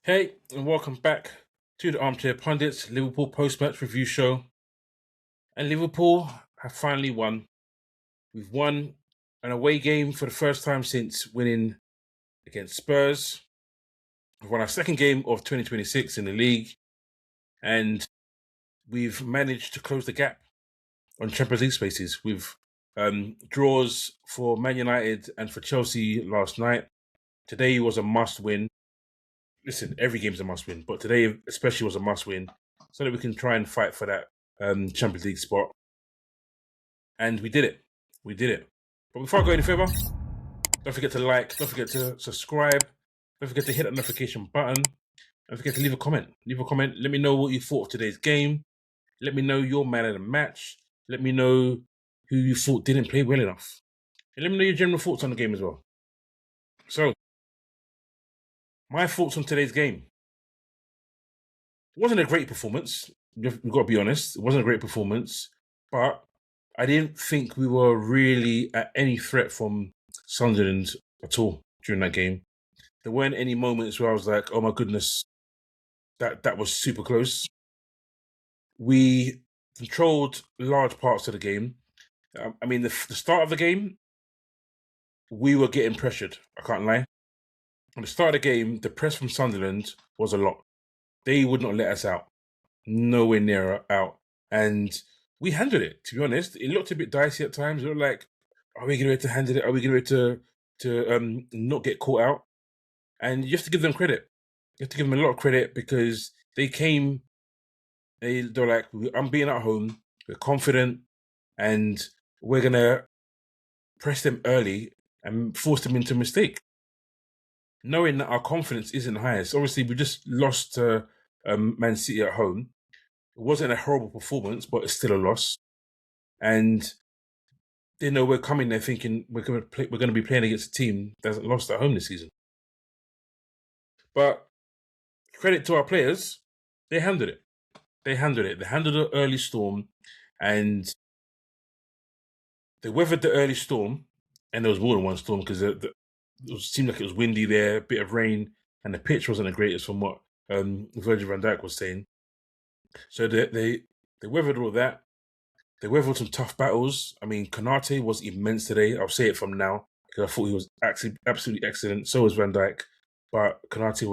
Hey, and welcome back to the Armchair Pundits Liverpool post-match review show. And Liverpool have finally won. We've won an away game for the first time since winning against Spurs. We've won our second game of 2026 in the league. And we've managed to close the gap on Champions League spaces with draws for Man United and for Chelsea last night. Today was a must-win. Listen, every game's a must-win, but today especially was a must-win so that we can try and fight for that Champions League spot. And we did it. We did it. But before I go any further, don't forget to like, don't forget to subscribe, don't forget to hit that notification button, don't forget to leave a comment. Leave a comment. Let me know what you thought of today's game. Let me know your man of the match. Let me know who you thought didn't play well enough. And let me know your general thoughts on the game as well. So, my thoughts on today's game. It wasn't a great performance. We've got to be honest. It wasn't a great performance. But I didn't think we were really at any threat from Sunderland at all during that game. There weren't any moments where I was like, oh my goodness, that was super close. We controlled large parts of the game. I mean, the start of the game, we were getting pressured. I can't lie. At the start of the game, the press from Sunderland was a lot. They would not let us out. Nowhere near out. And we handled it, to be honest. It looked a bit dicey at times. It looked like, are we going to be able to handle it? Are we going to be able to not get caught out? And you have to give them credit. You have to give them a lot of credit because they came, they're like, I'm being at home, we're confident, and we're going to press them early and force them into a mistake. Knowing that our confidence isn't highest. Obviously, we just lost to Man City at home. It wasn't a horrible performance, but it's still a loss. And they know we're coming there thinking we're going to be playing against a team that hasn't lost at home this season. But credit to our players, they handled it. They handled it. They handled the early storm, and they weathered the early storm. And there was more than one storm because it seemed like it was windy there, a bit of rain, and the pitch wasn't the greatest from what Virgil van Dijk was saying. So they weathered all that. They weathered some tough battles. I mean, Konate was immense today. I'll say it from now because I thought he was actually absolutely excellent. So was Van Dijk, but Konate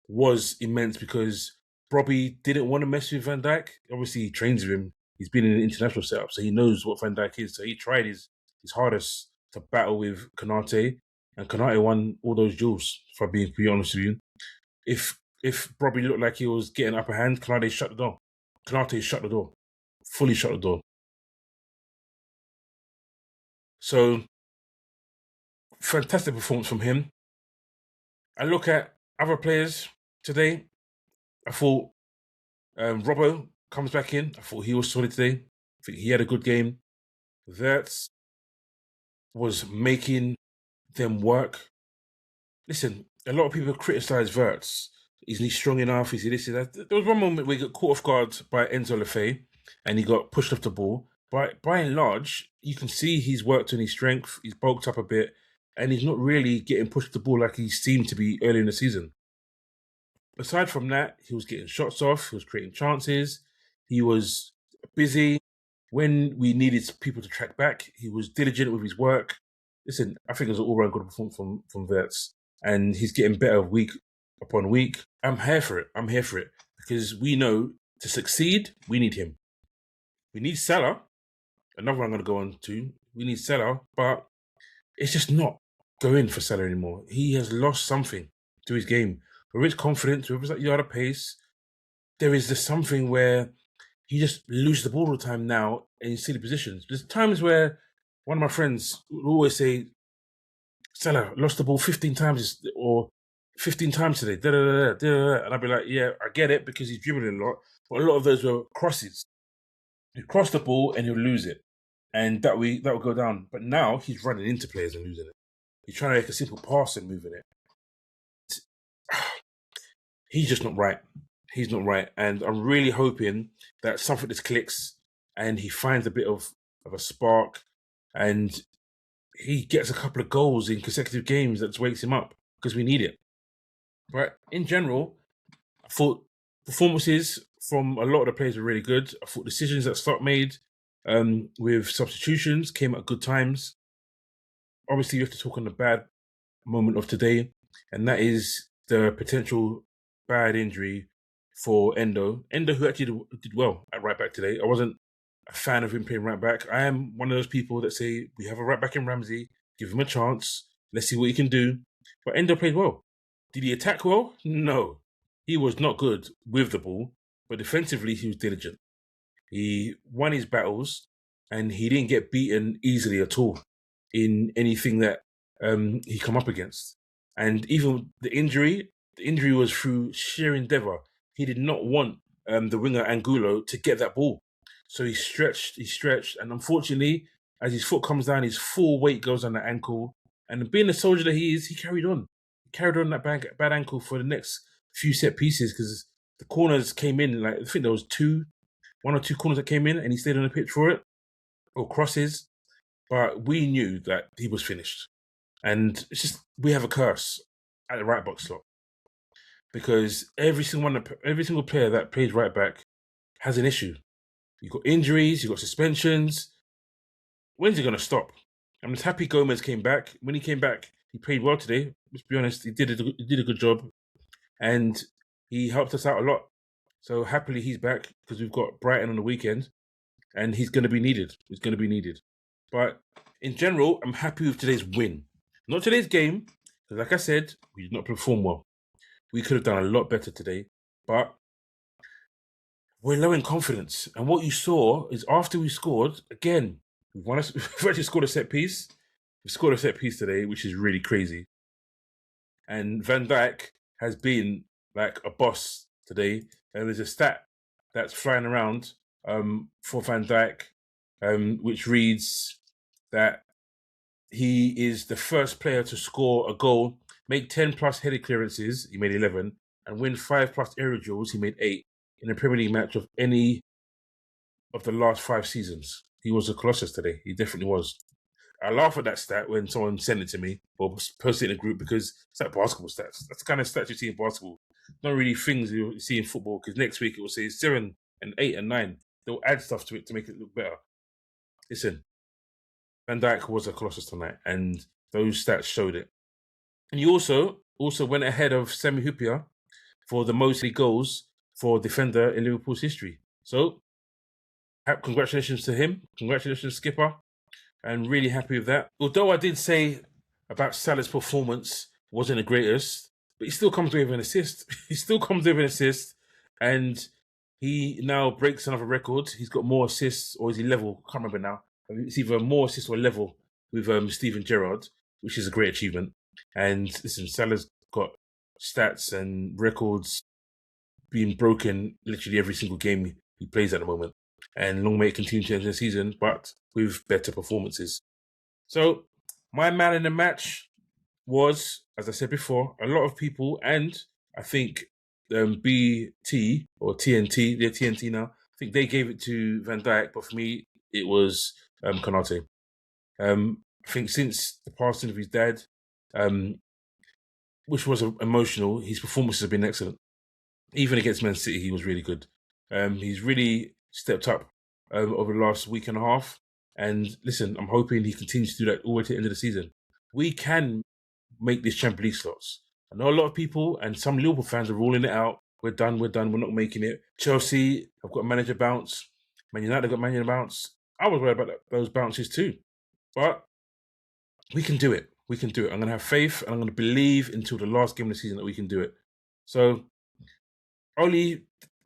was immense because Robbie didn't want to mess with Van Dijk. Obviously, he trains with him. He's been in an international setup, so he knows what Van Dijk is. So he tried his hardest to battle with Konate, and Konate won all those duels. If I'm being pretty honest with you, if Robbie looked like he was getting upper hand, Konate shut the door. Konate shut the door, fully shut the door. So, fantastic performance from him. I look at other players today. I thought Robbo comes back in. I thought he was solid today. I think he had a good game. That was making them work. Listen, a lot of people criticize Wirtz. Isn't he strong enough? Is he this? Is that? There was one moment where he got caught off guard by Enzo Lefebvre and he got pushed off the ball. But by and large, you can see he's worked on his strength. He's bulked up a bit and he's not really getting pushed the ball like he seemed to be early in the season. Aside from that, he was getting shots off. He was creating chances. He was busy. When we needed people to track back, he was diligent with his work. Listen, I think it was an all-round good performance from Wirtz. And he's getting better week upon week. I'm here for it. I'm here for it. Because we know to succeed, we need him. We need Salah. Another one I'm going to go on to. We need Salah, but it's just not going for Salah anymore. He has lost something to his game. Whether it's confidence, whether it's like yard of pace, there is just something where he just loses the ball all the time now in silly positions. There's times where one of my friends will always say, Salah lost the ball 15 times or 15 times today. Da, da, da, da, da. And I'd be like, yeah, I get it because he's dribbling a lot. But a lot of those were crosses. He'd cross the ball and he'll lose it. And that will go down. But now he's running into players and losing it. He's trying to make a simple pass and moving it. He's just not right. He's not right. And I'm really hoping that something just clicks and he finds a bit of a spark and he gets a couple of goals in consecutive games that wakes him up because we need it. But in general, I thought performances from a lot of the players were really good. I thought decisions that Slot made with substitutions came at good times. Obviously, you have to talk on the bad moment of today, and that is the potential bad injury for Endo. Endo, who actually did well at right back today. I wasn't a fan of him playing right back. I am one of those people that say we have a right back in Ramsey, give him a chance, let's see what he can do. But Endo played well. Did he attack well? No. He was not good with the ball, but defensively he was diligent. He won his battles and he didn't get beaten easily at all in anything that he come up against. And even the injury was through sheer endeavour. He did not want the winger Angulo to get that ball. So he stretched, and unfortunately, as his foot comes down, his full weight goes on the ankle. And being the soldier that he is, he carried on. He carried on that bad ankle for the next few set pieces because the corners came in. Like I think there was one or two corners that came in, and he stayed on the pitch for it, or crosses. But we knew that he was finished. And it's just, we have a curse at the right back slot. Because every single player that plays right back has an issue. You've got injuries, you've got suspensions. When's he going to stop? I'm just happy Gomez came back. When he came back, he played well today. Let's be honest, he did a good job. And he helped us out a lot. So happily he's back because we've got Brighton on the weekend. And he's going to be needed. But in general, I'm happy with today's win. Not today's game, because like I said, we did not perform well. We could have done a lot better today, but we're low in confidence. And what you saw is after we scored, again, we've actually scored a set piece. We scored a set piece today, which is really crazy. And Van Dijk has been like a boss today. And there's a stat that's flying around for Van Dijk, which reads that he is the first player to score a goal, make 10 plus headed clearances, he made 11, and win 5 plus aerial duels, he made 8, in a Premier League match of any of the last 5 seasons. He was a colossus today. He definitely was. I laugh at that stat when someone sent it to me or posted it in a group because it's like basketball stats. That's the kind of stats you see in basketball. Not really things you see in football because next week it will say 7 and 8 and 9. They'll add stuff to it to make it look better. Listen, Van Dijk was a colossus tonight, and those stats showed it. And you also went ahead of Sami Hyypiä for the most goals for a defender in Liverpool's history. So, congratulations to him. Congratulations, skipper. And really happy with that. Although I did say about Salah's performance wasn't the greatest, but he still comes with an assist. And he now breaks another record. He's got more assists, or is he level? I can't remember now. It's either more assists or level with Steven Gerrard, which is a great achievement. And listen, Salah's got stats and records being broken literally every single game he plays at the moment. And long may it continue to end the season, but with better performances. So, my man in the match was, as I said before, a lot of people, and I think BT or TNT, they're TNT now, I think they gave it to Van Dijk, but for me, it was Konate. I think since the passing of his dad, which was emotional, his performances have been excellent. Even against Man City, he was really good. He's really stepped up over the last week and a half. And listen, I'm hoping he continues to do that all the way to the end of the season. We can make this Champions League slots. I know a lot of people and some Liverpool fans are ruling it out. We're done, we're not making it. Chelsea have got a manager bounce. Man United have got manager bounce. I was worried about those bounces too. But we can do it. I'm going to have faith and I'm going to believe until the last game of the season that we can do it. So, only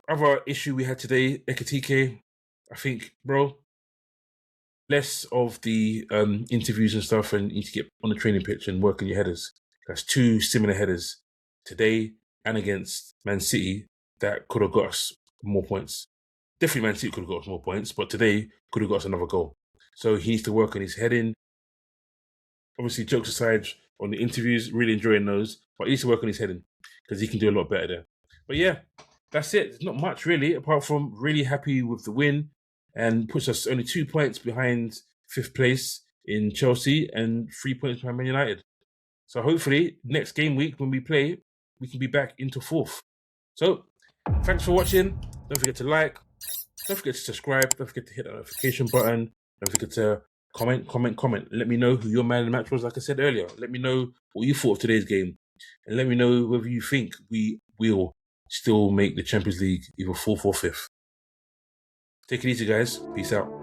other issue we had today, Ekitike, I think, bro, less of the interviews and stuff, and you need to get on the training pitch and work on your headers. That's 2 similar headers today and against Man City that could have got us more points. Definitely Man City could have got us more points, but today could have got us another goal. So he needs to work on his heading. Obviously, jokes aside, on the interviews, really enjoying those, but he needs to work on his heading because he can do a lot better there. But yeah, that's it. There's not much really, apart from really happy with the win and puts us only 2 points behind 5th place in Chelsea and 3 points behind Man United. So hopefully next game week when we play, we can be back into 4th. So Thanks for watching. Don't forget to like. Don't forget to subscribe. Don't forget to hit the notification button. Don't forget to comment. Let me know who your man of the match was, like I said earlier. Let me know what you thought of today's game. And let me know whether you think we will still make the Champions League either 4th or 5th. Take it easy, guys. Peace out.